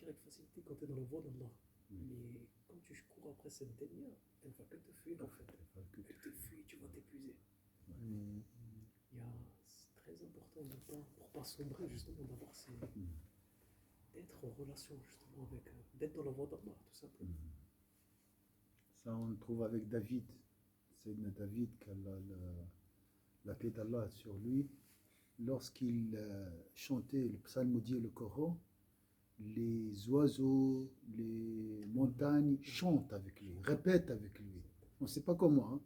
avec facilité quand tu es dans la voie d'Allah. Mais quand tu cours après cette dunya, elle va que te fuir en fait. Elle te fuit, tu vas t'épuiser. C'est très important pour pas sombrer justement d'avoir d'être en relation justement avec, d'être dans la voie d'Allah tout simplement. Ça on le trouve avec David. C'est David, la paix d'Allah sur lui. Lorsqu'il chantait le psalmodier, le Coran, les oiseaux, les montagnes chantent avec lui, répètent avec lui. On ne sait pas comment.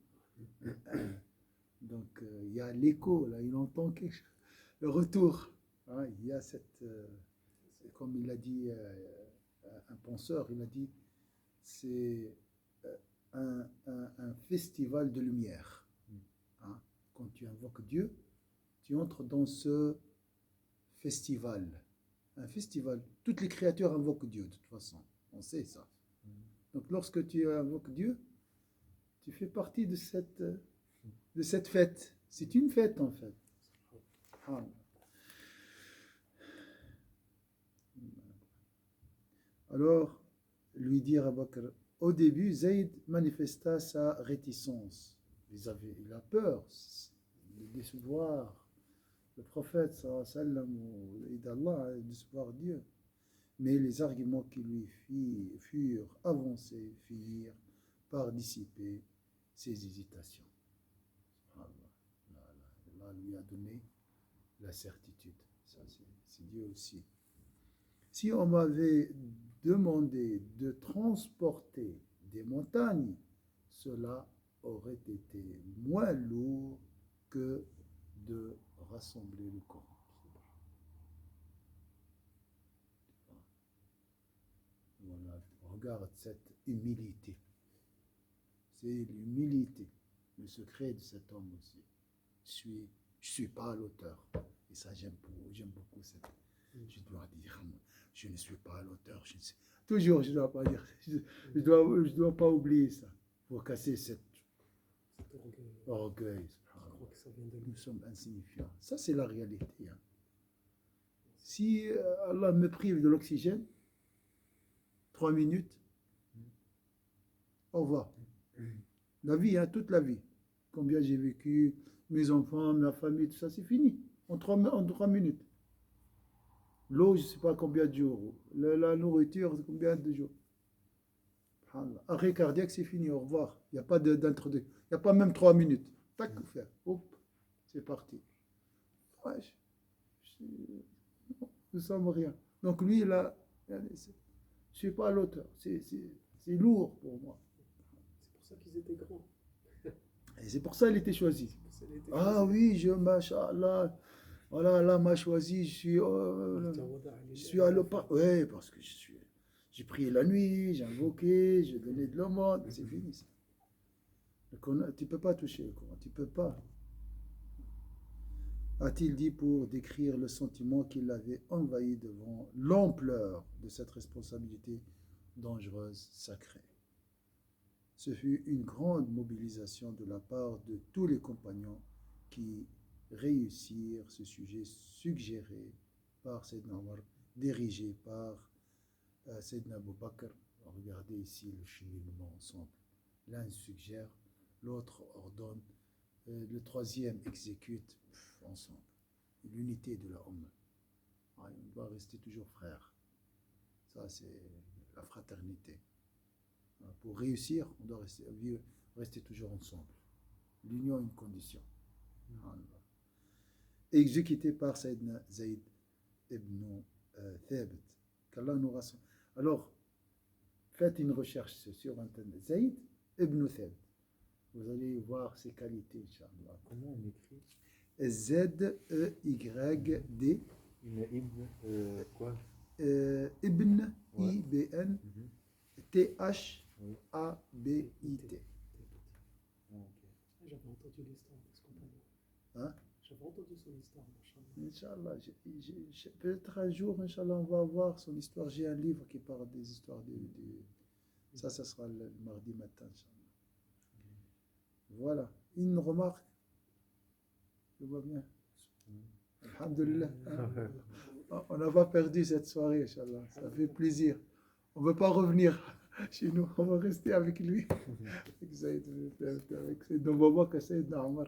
Donc il y a l'écho, là, il entend le retour. Il y a cette, comme il a dit un penseur, il a dit, c'est un festival de lumière. Quand tu invoques Dieu, tu entres dans ce festival. Un festival. Toutes les créatures invoquent Dieu, de toute façon. On sait ça. Donc, lorsque tu invoques Dieu, tu fais partie de cette fête. C'est une fête, en fait. Alors, lui dire à Bakr, au début, Zayd manifesta sa réticence. Il a peur de décevoir le prophète sallam ou d'Allah, de décevoir Dieu. Mais les arguments qui lui furent avancés finirent par dissiper ses hésitations. Allah lui a donné la certitude. Ça, c'est Dieu aussi. Si on m'avait demandé de transporter des montagnes, cela aurait été moins lourd que de rassembler le Coran. Voilà, regarde cette humilité. C'est l'humilité, le secret de cet homme aussi. Je suis pas l'auteur. Et ça, j'aime beaucoup cette. Je dois dire, je ne suis pas l'auteur. Toujours, je ne dois pas dire. Je dois pas oublier ça. Pour casser cet orgueil. Nous sommes insignifiants. Ça, c'est la réalité. Si Allah me prive de l'oxygène, 3 minutes, au revoir. La vie, toute la vie. Combien j'ai vécu, mes enfants, ma famille, tout ça, c'est fini. En 3 minutes. L'eau, je ne sais pas combien de jours. La nourriture, c'est combien de jours. Arrêt cardiaque, c'est fini, au revoir. Il n'y a pas d'introduction. Il n'y a pas même 3 minutes. Tac, faire. Hop, c'est parti. Ouais, nous ne sommes rien. Donc lui, là, je ne suis pas l'auteur. C'est lourd pour moi. C'est pour ça qu'ils étaient grands. Et c'est pour ça qu'il était choisi. Oui, machallah. Voilà, Allah m'a choisi, je suis à l'opéra. Oui, parce que j'ai prié la nuit, j'ai invoqué, j'ai donné de l'aumône, c'est fini ça. Tu ne peux pas toucher le Coran, tu ne peux pas. A-t-il dit pour décrire le sentiment qui l'avait envahi devant l'ampleur de cette responsabilité dangereuse, sacrée. Ce fut une grande mobilisation de la part de tous les compagnons qui réussirent ce sujet suggéré par Sayyidina Omar, dirigé par Sayyidina Abu Bakr. Regardez ici le cheminement ensemble. L'un suggère, l'autre ordonne, le troisième exécute ensemble. L'unité de la Ummah. On doit rester toujours frères. Ça, c'est la fraternité. Pour réussir, on doit rester toujours ensemble. L'union est une condition. Exécuté par Sayyidina Zayd ibn Thabit. Qu'Allah nous rassemble. Alors, faites une recherche sur Internet. Zayd ibn Thabit. Vous allez voir ses qualités, Inch'Allah. Comment on écrit Z-E-Y-D. Ibn, quoi Ibn, I-B-N, T-H-A-B-I-T. J'avais entendu l'histoire de ce compagnon. J'avais entendu son histoire, Inch'Allah. Peut-être un jour, Inch'Allah, on va voir son histoire. J'ai un livre qui parle des histoires Ça sera le mardi matin, Inch'Allah. Voilà. Une remarque. Je vois bien. Alhamdulillah. On n'a pas perdu cette soirée, Inch'Allah. Ça fait plaisir. On ne veut pas revenir chez nous. On va rester avec lui. Avec Saïd, avec nos moments que Saïdna Omar.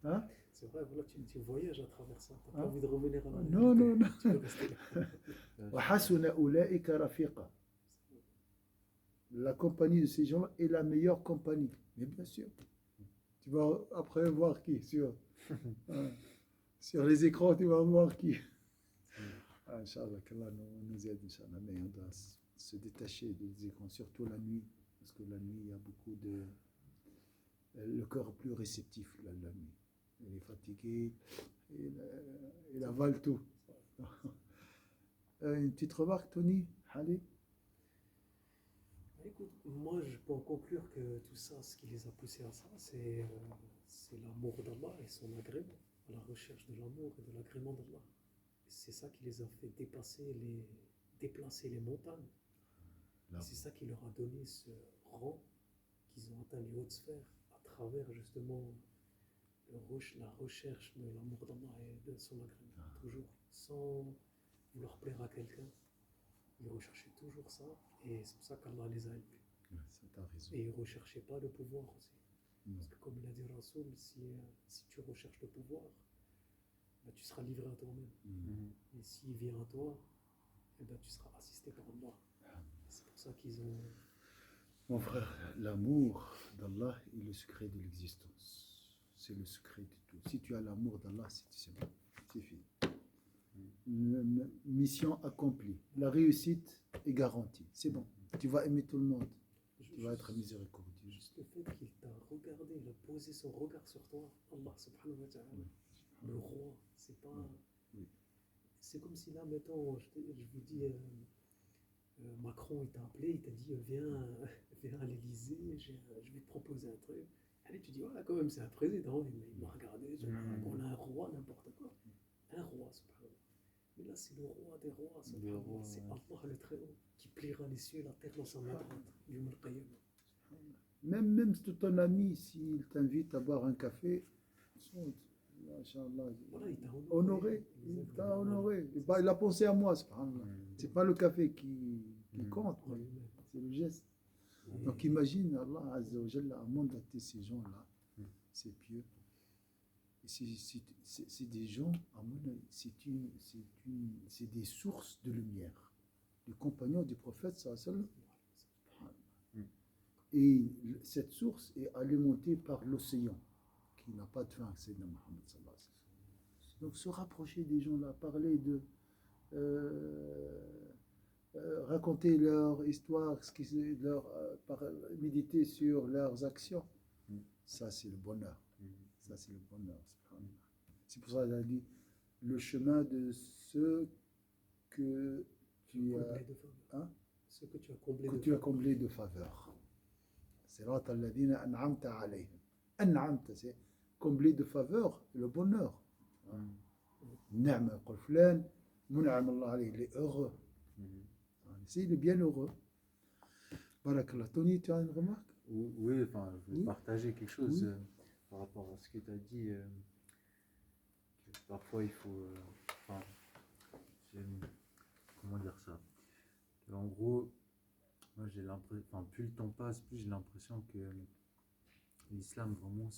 Hein? C'est vrai, voilà, tu voyages à travers ça. Tu n'as pas Hein? envie de revenir à la Non, non, non. Tu veux rester là. وحسن أولئك رفيقا. La compagnie de ces gens est la meilleure compagnie. Mais bien sûr. Tu vas après voir qui hein, sur les écrans, tu vas voir qui. Inch'Allah, qu'Allah nous aide, Inch'Allah. Mais on doit se détacher des écrans, surtout la nuit. Parce que la nuit, il y a beaucoup de. Le cœur est plus réceptif la nuit. Il est fatigué, il avale tout. Une petite remarque, Tony, allez. Écoute, moi je peux en conclure que tout ça, ce qui les a poussés à ça, c'est l'amour d'Allah et son agrément, la recherche de l'amour et de l'agrément d'Allah. Et c'est ça qui les a fait déplacer les montagnes. Et c'est ça qui leur a donné ce rang qu'ils ont atteint les hautes sphères à travers justement la recherche de l'amour d'Allah et de son agrément, toujours sans vouloir plaire à quelqu'un. Ils recherchaient toujours ça, et c'est pour ça qu'Allah les a élevés. Et ils ne recherchaient pas le pouvoir aussi. Parce que comme il a dit Rasoul, si tu recherches le pouvoir, bah, tu seras livré à toi-même. Et s'il vient à toi, eh ben, tu seras assisté par Allah. C'est pour ça qu'ils ont... Mon frère, l'amour d'Allah est le secret de l'existence. C'est le secret de tout. Si tu as l'amour d'Allah, c'est bon, c'est fini. Mission accomplie. La réussite est garantie. C'est bon. Tu vas aimer tout le monde. Tu vas être miséricordieux. Juste le fait qu'il t'a regardé, il a posé son regard sur toi, Allah subhanahu wa ta'ala, le roi, c'est pas... Oui. C'est comme si là, mettons, je vous dis, Macron, il t'a appelé, il t'a dit, viens à l'Élysée, je vais te proposer un truc. Allez, tu dis, voilà, quand même, c'est un président, il m'a regardé, on a un roi, n'importe quoi. Un roi, subhanallah. Mais là, c'est le roi des rois, c'est Allah le Très-Haut, qui pliera les cieux et la terre dans sa main droite, Yawm al-Qiyamah. Même si ton ami, s'il t'invite à boire un café, Voilà, il t'a honoré. Il t'a honoré. Il a pensé à moi, subhanallah. C'est pas le café qui compte, c'est le geste. Donc imagine, Allah Azza wa Jalla a mandaté ces gens-là, ces pieux. C'est des gens, à mon avis, c'est des sources de lumière. Les compagnons du prophète, sallallahu alayhi wa sallam. Et cette source est alimentée par l'océan, qui n'a pas de fin, c'est de Muhammad sallallahu alayhi wa sallam. Donc se rapprocher des gens-là, parler de... raconter leur histoire, méditer sur leurs actions, ça c'est le bonheur. Ça c'est le bonheur. C'est pour ça qu'il a dit le chemin de ceux que tu as, hein? Ceux que tu as comblés de faveur. Sirat alladhina an'amta alayhim. An'amta, c'est comblé de faveur, le bonheur. Ni'ma qul fulan mun'am Allah alayhi, il est heureux. Il est bien heureux. Barakallah. Tony, tu as une remarque? Oui, enfin, je voulais partager quelque chose par rapport à ce que tu as dit. Que parfois, il faut. Comment dire ça? En gros, moi, j'ai l'impression. Enfin, plus le temps passe, plus j'ai l'impression que l'islam, vraiment,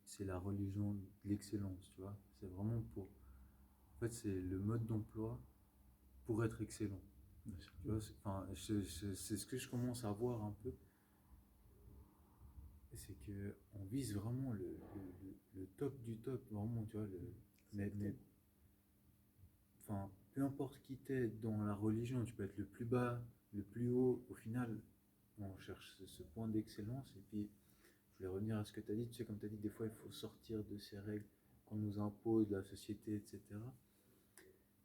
c'est la religion de l'excellence, tu vois. C'est vraiment pour. En fait, c'est le mode d'emploi pour être excellent. Tu vois, c'est ce que je commence à voir un peu. C'est qu'on vise vraiment le top du top, vraiment, tu vois. Enfin, peu importe qui t'es dans la religion, tu peux être le plus bas, le plus haut. Au final, on cherche ce point d'excellence. Et puis, je voulais revenir à ce que tu as dit. Tu sais, comme tu as dit, des fois, il faut sortir de ces règles qu'on nous impose, de la société, etc.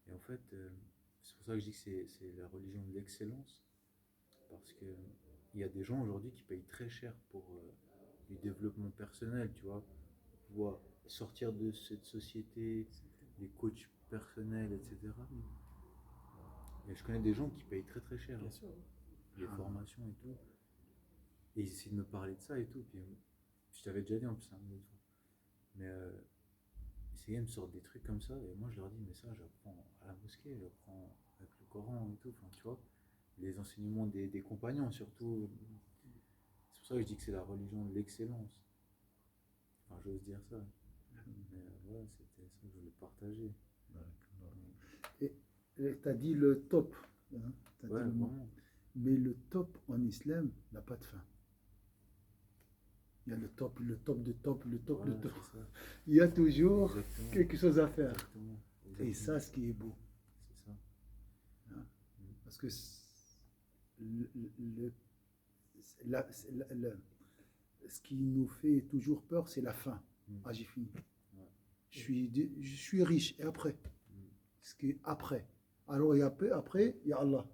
Et en fait, c'est pour ça que je dis que c'est la religion de l'excellence. Parce qu'il y a des gens aujourd'hui qui payent très cher pour du développement personnel, tu vois. Pouvoir sortir de cette société, les coachs personnels, etc. Et je connais des gens qui payent très très cher. Bien sûr. Les formations et tout. Et ils essaient de me parler de ça et tout. Puis je t'avais déjà dit en plus, hein, mais ces gars me sortent des trucs comme ça, et moi je leur dis, mais ça, j'apprends à la mosquée, j'apprends avec le Coran et tout, enfin, tu vois, les enseignements des compagnons surtout. C'est pour ça que je dis que c'est la religion de l'excellence. Enfin, j'ose dire ça. Mais voilà, c'était ça que je voulais partager. Et tu as dit le top. Hein, t'as dit Ouais, le mot. vraiment. Mais le top en islam n'a pas de fin. Il y a le top de top, le top, Voilà, le top. c'est ça. Il y a toujours Exactement. quelque chose à faire. Exactement. Et Exactement. ça, ce qui est beau. C'est ça. Hein. Parce que le- la- la- ce qui nous fait toujours peur, c'est la fin. Ah, j'ai fini. Ouais. Je suis riche. Et après? Mm. Ce qui est après. Alors, il y a après, il y a Allah.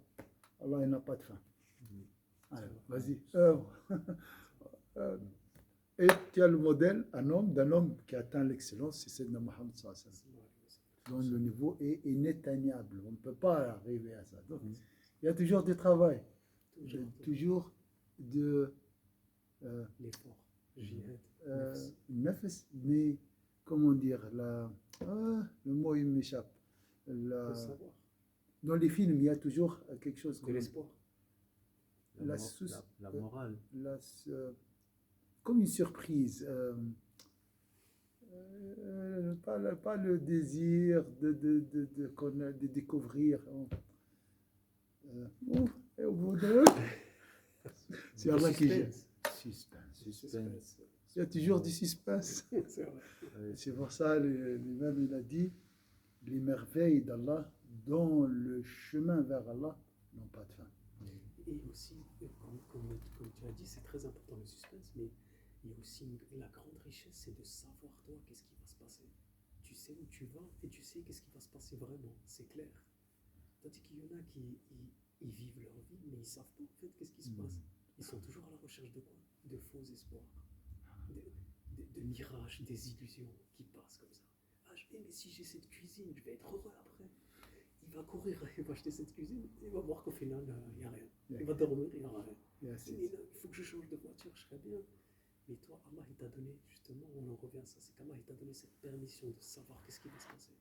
Allah, il n'a pas de fin. Mm. Alors, Ouais. vas-y, œuvre. Et tu as le modèle, d'un homme qui atteint l'excellence, c'est Sayyidina Mohammed sallallahu alayhi wa sallam, dont le niveau est inatteignable. On ne peut pas arriver à ça. Donc, il y a toujours du travail, toujours de l'effort, jihad, nafs, mais comment dire, le mot il m'échappe. le savoir, Dans les films, il y a toujours quelque chose de comme l'espoir. La, la, mo- sous- la morale. comme une surprise. Pas le désir de connaître, de découvrir. Et au bout de... C'est Allah qui gère. Suspense. Suspense. Il y a toujours du suspense. C'est vrai. Ouais, C'est pour ça, l'imam il a dit, les merveilles d'Allah dans le chemin vers Allah n'ont pas de fin. Et aussi, comme tu as dit, c'est très important le suspense, mais il y a aussi la grande richesse, c'est de savoir toi qu'est-ce qui va se passer. Tu sais où tu vas et tu sais qu'est-ce qui va se passer vraiment, c'est clair. Tandis qu'il y en a qui ils vivent leur vie, mais ils ne savent pas en fait qu'est-ce qui se passe. Ils sont toujours à la recherche de quoi? De faux espoirs, de mirages, des illusions qui passent comme ça. Ah, mais si j'ai cette cuisine, je vais être heureux après. Il va courir, il va acheter cette cuisine, il va voir qu'au final, il n'y a rien. Il va dormir, il n'y aura rien. Mais là, il faut que je change de voiture, je serai bien. Mais toi, Allah, il t'a donné, justement, on en revient à ça, c'est qu'Allah, il t'a donné cette permission de savoir qu'est-ce qui va se passer.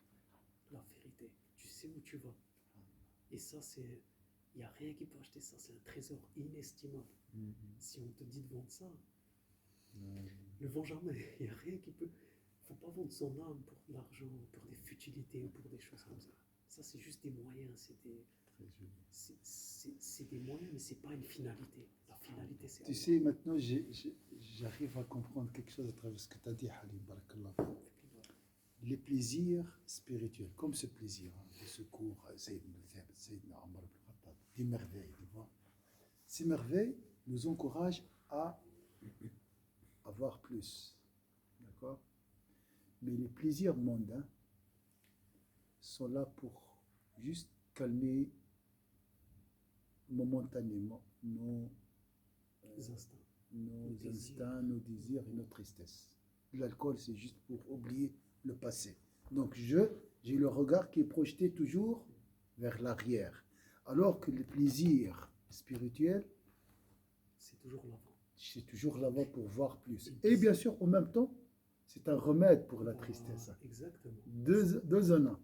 La vérité, tu sais où tu vas. Et ça, c'est... Il n'y a rien qui peut acheter ça, c'est un trésor inestimable. Si on te dit de vendre ça, ne vends jamais. Il n'y a rien qui peut... Il ne faut pas vendre son âme pour de l'argent, pour des futilités ou pour des choses comme ça. Ça, c'est juste des moyens, c'est des moyens, mais ce n'est pas une finalité. La finalité, c'est... Tu sais, maintenant, j'arrive à comprendre quelque chose à travers ce que tu as dit, Halim, barakallah. Les plaisirs spirituels, comme ce plaisir, le secours, Sayyidina Omar ibn Khattab, des merveilles, tu vois. Ces merveilles nous encouragent à avoir plus, d'accord? Mais les plaisirs mondains sont là pour juste calmer momentanément nos instincts, nos désirs et nos tristesses. L'alcool, c'est juste pour oublier le passé. Donc j'ai le regard qui est projeté toujours vers l'arrière. Alors que le plaisir spirituel, c'est toujours l'avant. C'est toujours l'avant pour voir plus. Et bien sûr, en même temps, c'est un remède pour la tristesse. Exactement. Deux en un.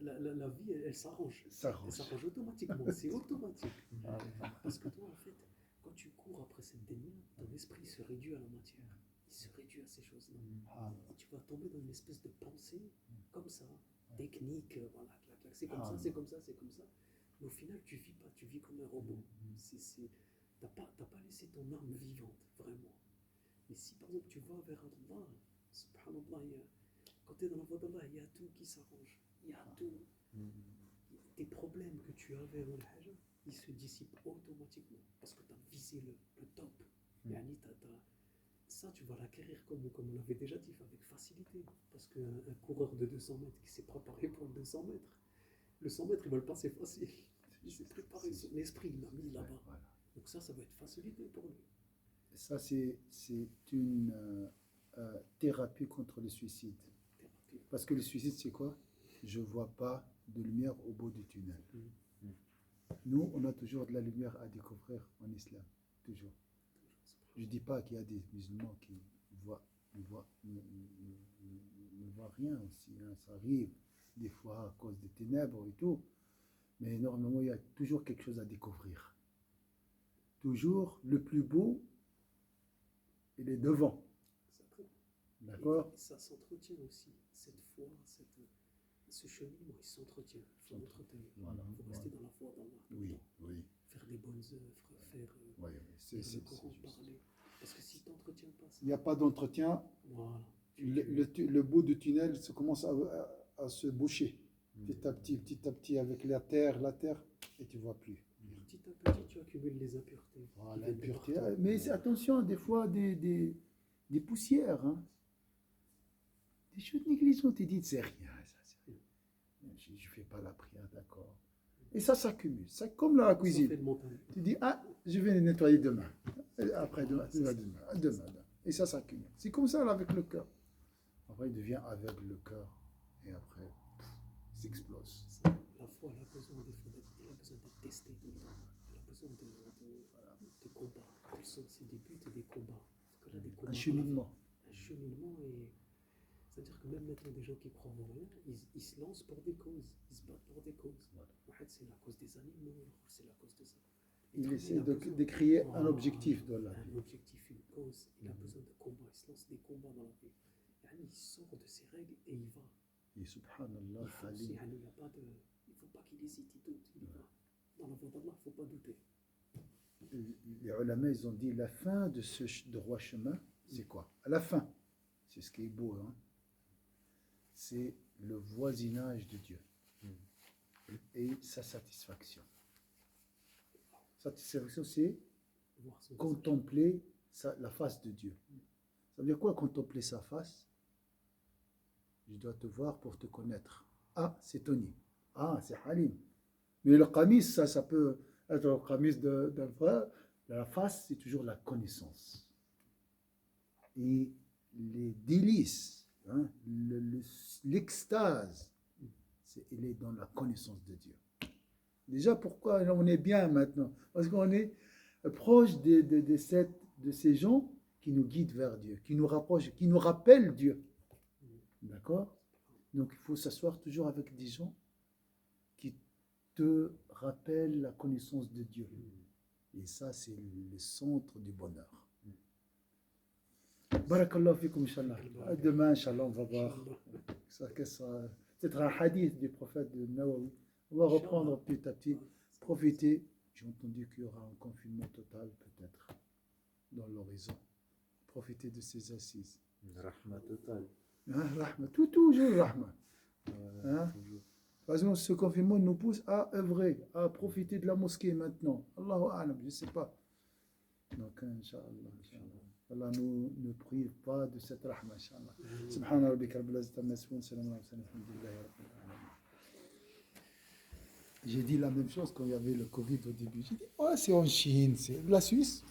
La vie, elle s'arrange. Elle s'arrange automatiquement. C'est automatique. Parce que toi, en fait, quand tu cours après cette démon, ton esprit se réduit à la matière. Il se réduit à ces choses-là. Et tu vas tomber dans une espèce de pensée comme ça, technique, voilà, c'est comme ça, c'est comme ça, c'est comme ça. Mais au final, tu vis pas, tu vis comme un robot. T'as pas laissé ton âme vivante, vraiment. Mais si par exemple tu vas vers Allah, subhanallah, quand tu es dans la voie d'Allah, il y a tout qui s'arrange. Il y a tout. Tes problèmes que tu avais avant le Hajj, ils se dissipent automatiquement parce que tu as visé le top. Yani, ça, tu vas l'acquérir comme on l'avait déjà dit, avec facilité. Parce qu'un coureur de 200 mètres qui s'est préparé pour le 200 mètres, le 100 mètres, il va le passer facile. Il s'est préparé, son esprit, il l'a mis là-bas. Voilà. Donc ça va être facilité pour lui. Ça, c'est une thérapie contre le suicide. Parce que le suicide, c'est quoi? Je ne vois pas de lumière au bout du tunnel. Nous, on a toujours de la lumière à découvrir en islam. Toujours. Je ne dis pas qu'il y a des musulmans qui voient ne voit rien aussi. Hein. Ça arrive des fois à cause des ténèbres et tout. Mais normalement, il y a toujours quelque chose à découvrir. Toujours le plus beau, il est devant. D'accord? Et ça s'entretient aussi. Cette foi, ce cheminement, il s'entretient. Il faut entretenir. Voilà, Il faut rester dans la foi d'Allah. Oui, oui. Faire des bonnes œuvres, faire Oui, lire c'est le Coran, juste. parler. Parce que si tu n'entretiens pas ça, Il n'y a pas d'entretien. voilà. Le bout du tunnel se commence à se boucher. Petit à petit, avec la terre, et tu ne vois plus. Petit à petit, tu accumules les impuretés. Voilà, Qui viennent de l'impureté. partout. Mais attention, des fois, des poussières. Hein. Des choses négligeantes. Tu dis, c'est rien. Ça, c'est rien. Je ne fais pas la prière, d'accord. Et ça s'accumule. C'est comme dans la Ça fait cuisine. de montagne. Tu dis, ah, je vais les nettoyer demain. Et après, demain. Et ça s'accumule. C'est comme ça là, avec le cœur. Après, il devient aveugle le cœur. Et après, il s'explose. La foi, elle a besoin d'être testée tout le temps. Elle a besoin de combats. Quels sont ses débuts et des combats. Parce que là, des combats, Un cheminement. un cheminement, et c'est-à-dire que même maintenant, des gens qui croient en rien, ils se lancent pour des causes. Ils se battent pour des causes. Voilà. C'est la cause des animaux, c'est la cause de ça. Il essaie de créer un objectif dans la vie. Un objectif, une cause. Il a besoin de combats. Il se lance des combats dans la vie. Il sort de ses règles et il va. Et subhanallah, Il ne faut pas qu'il hésite, il doute. Il va. Dans la voie d'Allah, il ne faut pas douter. les ulama, ils ont dit la fin de ce droit chemin, c'est quoi? À la fin, c'est ce qui est beau, hein? C'est le voisinage de Dieu et sa satisfaction. Satisfaction, c'est contempler la face de Dieu. Ça veut dire quoi, contempler sa face? Je dois te voir pour te connaître. Ah, c'est Tony. Ah, c'est Halim. Mais le qamis, ça peut être le qamis d'un frère. La face, c'est toujours la connaissance. Et les délices, hein, l'extase, il est dans la connaissance de Dieu. Déjà, pourquoi on est bien maintenant? Parce qu'on est proche de ces gens qui nous guident vers Dieu, qui nous rapprochent, qui nous rappellent Dieu. D'accord? Donc il faut s'asseoir toujours avec des gens qui te rappellent la connaissance de Dieu. Et ça, c'est le centre du bonheur. Barakallahu fikum, Inch'Allah. Demain, Inch'Allah, on va voir. Peut-être un hadith du prophète de Nawawi. On va reprendre petit à petit, profiter. J'ai entendu qu'il y aura un confinement total, peut-être, dans l'horizon. Profiter de ces assises. Rahma total. Hein, rahma, toujours rahma. Hein? Par exemple, ce confinement nous pousse à œuvrer, à profiter de la mosquée maintenant. Allahu a'lam, je ne sais pas. Donc, Inch'Allah. Allah ne prive pas de cette rahma, Inch'Allah. Subhana rabbika rabbil izzati amma yasifun, salamun ala al-mursalin, alhamdulillahi rabbil alamin. J'ai dit la même chose quand il y avait le Covid au début. J'ai dit, ouais, c'est en Chine, c'est la Suisse.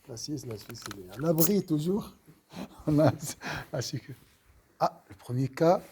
La Suisse, il est à l'abri toujours. Le premier cas,